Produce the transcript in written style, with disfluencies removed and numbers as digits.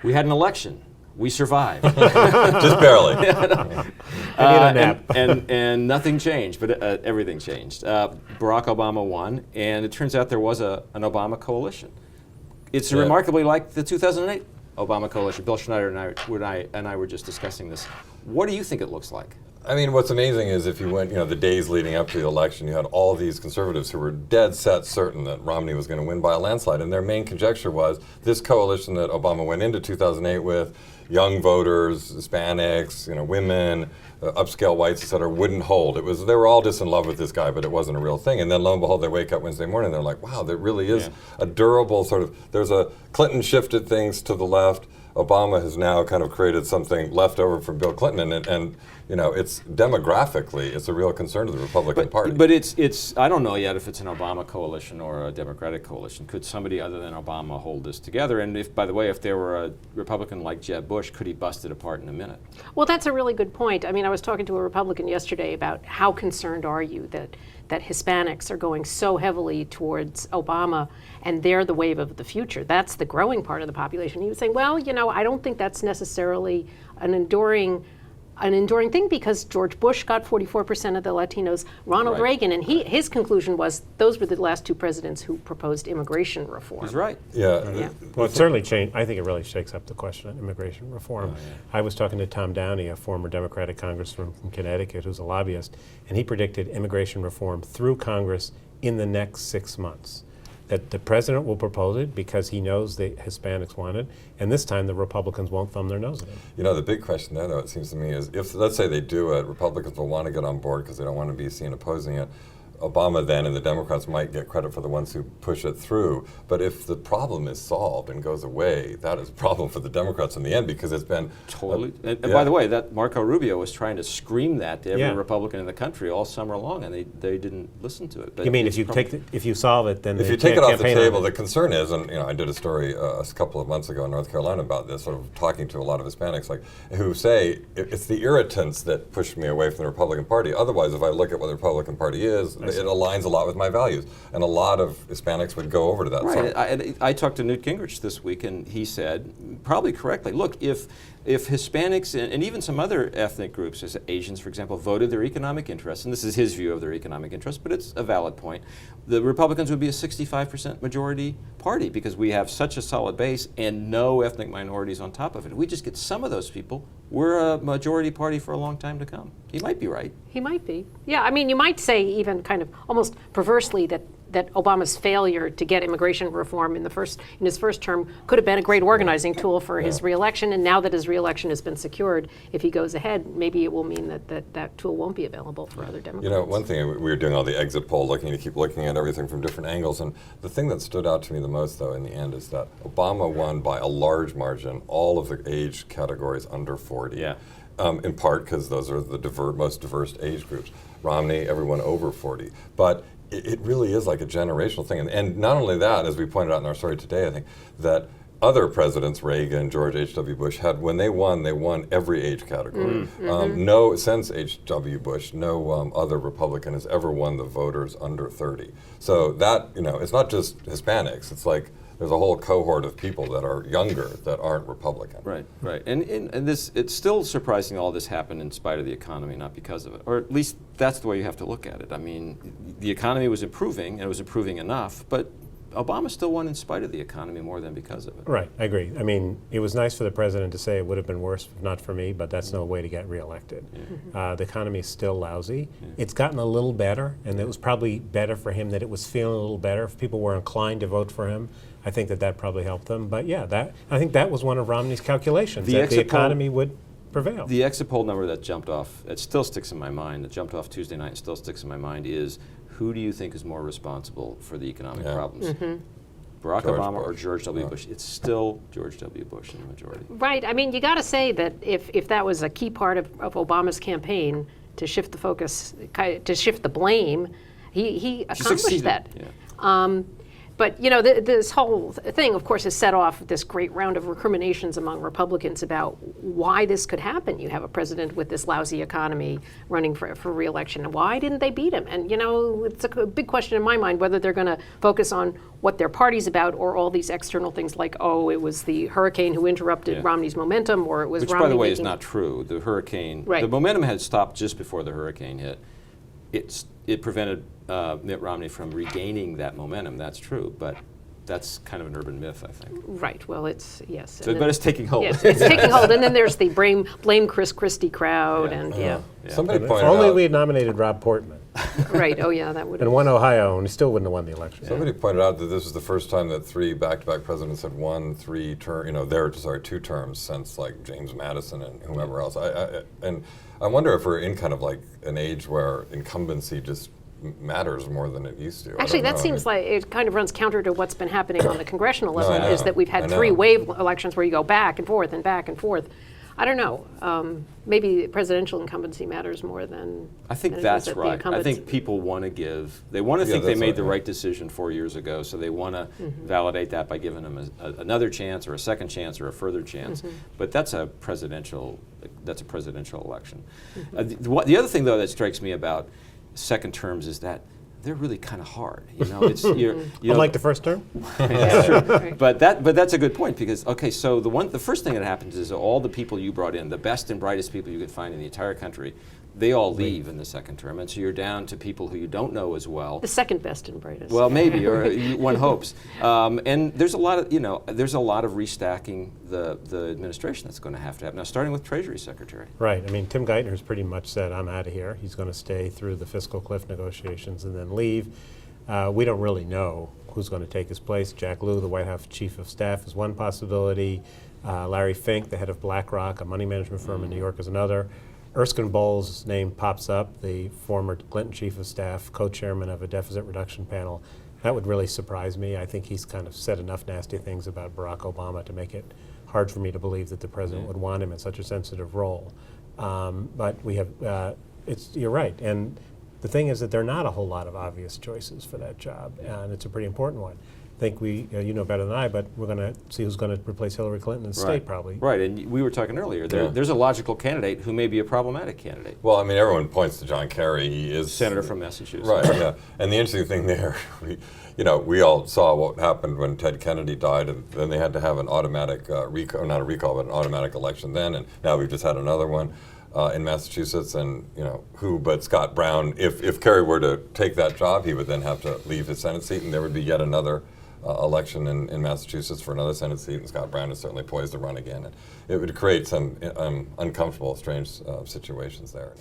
We had an election. We survived. Just barely. I need a nap. And nothing changed, but everything changed. Barack Obama won, and it turns out there was an Obama coalition. It's remarkably like the 2008 Obama coalition. Bill Schneider and I were just discussing this. What do you think it looks like? I mean, what's amazing is if you went, the days leading up to the election, you had all these conservatives who were dead set certain that Romney was going to win by a landslide. And their main conjecture was this coalition that Obama went into 2008 with, young voters, Hispanics, women, upscale whites, et cetera, wouldn't hold. They were all just in love with this guy, but it wasn't a real thing. And then lo and behold, they wake up Wednesday morning and they're like, wow, there really is a durable Clinton shifted things to the left. Obama has now kind of created something left over from Bill Clinton, and it's demographically, it's a real concern to the Republican Party. But it's I don't know yet if it's an Obama coalition or a Democratic coalition. Could somebody other than Obama hold this together? And if, by the way, if there were a Republican like Jeb Bush, could he bust it apart in a minute? Well, that's a really good point. I mean, I was talking to a Republican yesterday about how concerned are you that Hispanics are going so heavily towards Obama and they're the wave of the future. That's the growing part of the population. He was saying, well, I don't think that's necessarily an enduring thing because George Bush got 44% of the Latinos, Ronald Reagan, and his conclusion was those were the last two presidents who proposed immigration reform. He's right. Yeah. Well, it certainly changed. I think it really shakes up the question on immigration reform. I was talking to Tom Downey, a former Democratic congressman from Connecticut who's a lobbyist, and he predicted immigration reform through Congress in the next 6 months. That the president will propose it because he knows the Hispanics want it, and this time the Republicans won't thumb their nose at it. The big question there, though, it seems to me, is if, let's say they do it, Republicans will want to get on board because they don't want to be seen opposing it. Obama then and the Democrats might get credit for the ones who push it through. But if the problem is solved and goes away, that is a problem for the Democrats in the end because it's been totally. And by the way, that Marco Rubio was trying to scream that to every Republican in the country all summer long, and they didn't listen to it. But you mean if you solve it, then if you take it off the table, the concern is, and I did a story a couple of months ago in North Carolina about this, sort of talking to a lot of Hispanics, who say it's the irritants that push me away from the Republican Party. Otherwise, if I look at what the Republican Party is, it aligns a lot with my values, and a lot of Hispanics would go over to that. Right. I talked to Newt Gingrich this week, and he said, probably correctly, look, if Hispanics and even some other ethnic groups, as Asians, for example, voted their economic interests, and this is his view of their economic interests, but it's a valid point, the Republicans would be a 65% majority party because we have such a solid base and no ethnic minorities on top of it. If we just get some of those people, we're a majority party for a long time to come. He might be right. He might be. Yeah, I mean, you might say even kind of almost perversely that Obama's failure to get immigration reform in his first term could have been a great organizing tool for his reelection. And now that his reelection has been secured, if he goes ahead, maybe it will mean that tool won't be available for other Democrats. One thing, we were doing all the exit poll keep looking at everything from different angles. And the thing that stood out to me the most, though, in the end, is that Obama won by a large margin all of the age categories under 40. Yeah. In part because those are the most diverse age groups. Romney, everyone over 40. But it really is like a generational thing. And not only that, as we pointed out in our story today, I think, that other presidents, Reagan, George H.W. Bush, when they won every age category. Since H.W. Bush, no other Republican has ever won the voters under 30. So that, it's not just Hispanics. It's like there's a whole cohort of people that are younger that aren't Republican. Right. And this, it's still surprising all this happened in spite of the economy, not because of it. Or at least that's the way you have to look at it. I mean, the economy was improving, and it was improving enough, but Obama still won in spite of the economy more than because of it. Right, I agree. I mean, it was nice for the president to say it would have been worse, if not for me, but that's no way to get reelected. The economy is still lousy. It's gotten a little better, and it was probably better for him that it was feeling a little better. If people were inclined to vote for him, I think that probably helped them. But yeah, I think that was one of Romney's calculations, that the economy would prevail. The exit poll number that jumped off, it still sticks in my mind, that jumped off Tuesday night and still sticks in my mind is, who do you think is more responsible for the economic problems? Barack Obama or George W. Bush? It's still George W. Bush in the majority. Right. I mean, you got to say that if that was a key part of Obama's campaign to shift the focus, to shift the blame, he accomplished that. Yeah. But this whole thing, of course, has set off this great round of recriminations among Republicans about why this could happen. You have a president with this lousy economy running for re-election. Why didn't they beat him? And it's a big question in my mind whether they're going to focus on what their party's about or all these external things like, oh, it was the hurricane who interrupted Romney's momentum, or it was Which, Romney by the way, is making not true. The hurricane, Right. the momentum had stopped just before the hurricane hit. It prevented Mitt Romney from regaining that momentum. That's true, but that's kind of an urban myth, I think. Right. Well, it's yes. So, but it's taking hold. Yes, it's taking hold, and then there's the blame Chris Christie crowd, and Somebody If pointed only out. we had nominated Rob Portman right. Oh yeah, that would. and won Ohio, and he still wouldn't have won the election. Somebody pointed out that this was the first time that 3 back-to-back presidents had won 2 terms since like James Madison and whomever else. And I wonder if we're in kind of like an age where incumbency just matters more than it used to. Actually, that seems like it kind of runs counter to what's been happening on the congressional level. I Is know. that we've had I know. 3 wave elections where you go back and forth and back and forth. I don't know. Maybe presidential incumbency matters more than. I think than it that's is at the right. I incumbents. think people want to they want to Yeah, think they that's made right, the yeah. right decision 4 years ago, so they want to validate that by giving them another chance or a second chance or a further chance. But that's a presidential election. The other thing, though, that strikes me about second terms is that they're really kind of hard. It's Unlike the first term? That's true. Right. But that's a good point because so the first thing that happens is all the people you brought in, the best and brightest people you could find in the entire country, they all leave in the second term, and so you're down to people who you don't know as well. The second best and brightest. Well, maybe, or one hopes. And there's a lot of restacking the administration that's going to happen. Now, starting with Treasury Secretary. Right. I mean, Tim Geithner's pretty much said, I'm out of here. He's going to stay through the fiscal cliff negotiations and then leave. We don't really know who's going to take his place. Jack Lew, the White House Chief of Staff, is one possibility. Larry Fink, the head of BlackRock, a money management firm in New York, is another. Erskine Bowles' name pops up, the former Clinton Chief of Staff, co-chairman of a deficit reduction panel. That would really surprise me. I think he's kind of said enough nasty things about Barack Obama to make it hard for me to believe that the president would want him in such a sensitive role. But we have, you're right. And the thing is that there are not a whole lot of obvious choices for that job, and it's a pretty important one. I think you know better than I, but we're going to see who's going to replace Hillary Clinton in the state, probably. Right, and we were talking earlier. There's a logical candidate who may be a problematic candidate. Well, I mean, everyone points to John Kerry. He is Senator from Massachusetts. Right. Yeah. And the interesting thing there, we all saw what happened when Ted Kennedy died, and then they had to have an automatic recall, not a recall, but an automatic election then, and now we've just had another one. In Massachusetts, and who but Scott Brown, if Kerry were to take that job, he would then have to leave his Senate seat, and there would be yet another election in Massachusetts for another Senate seat, and Scott Brown is certainly poised to run again. And it would create some uncomfortable, strange situations there.